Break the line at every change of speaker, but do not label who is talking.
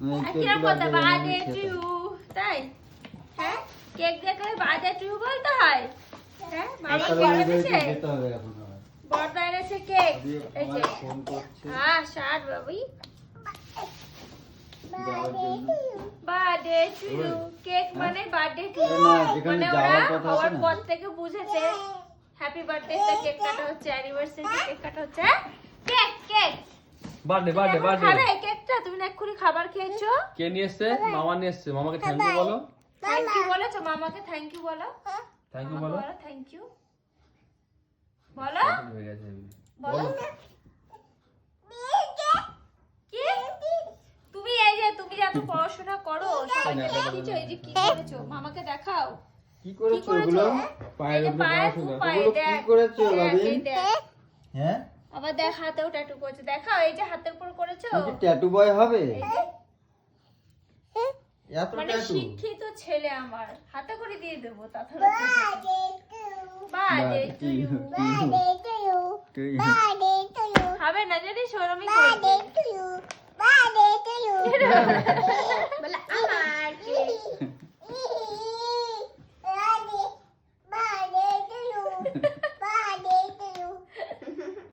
কিরকম কথা birthday to you, তাই? হ্যাঁ, কেক দেখলে বার্থডে টু ইউ বলতে হয়? হ্যাঁ, মামা বড় এনেছে, বড় এনেছে কেক। এই যে হ্যাঁ, শার্ট বাবুই, বার্থডে টু ইউ। কেক মানে বার্থডে টু ইউ, মানে ওরা হওয়ার পর থেকে বুঝেছে হ্যাপি বার্থডে তে কেক কাটা হচ্ছে, অ্যানিভার্সারি কেক কাটা হচ্ছে। Cake cake
birthday birthday birthday
খাবে কেকটা? তুমি না এক্ষুনি খাবার খেয়েছো?
কে নিয়ে এসেছে? মামা নিয়ে এসেছে। মামাকে থ্যাংক ইউ বলো।
থ্যাংক ইউ বলেছো? মামাকে থ্যাংক ইউ বলো।
থ্যাংক ইউ বলো।
থ্যাংক ইউ বলো,
হয়ে গেছে।
বলো। কি? তুমি এই যে তুমি যে এত পড়াশোনা করো, সবাইকে দেখিয়েছো, এই যে কি করেছো মামাকে দেখাও।
কি করেছো এগুলো?
পায়ের উপরে পড়াশোনা
এগুলো কি করেছো বাবি? হ্যাঁ,
আবার দেখ হাতেও ট্যাটু করেছো, দেখাও এই যে হাতের উপর করেছো।
তুমি কি ট্যাটু বয় হবে?
এই যে,
এত
মানে
ট্যাটু?
শিক্ষিত ছেলে আমার, হাতে করে দিয়ে দেবো তাছাড়া। বার্থডে টু ইউ, খাবে না জানিস ওরমই করবে। বলে আমার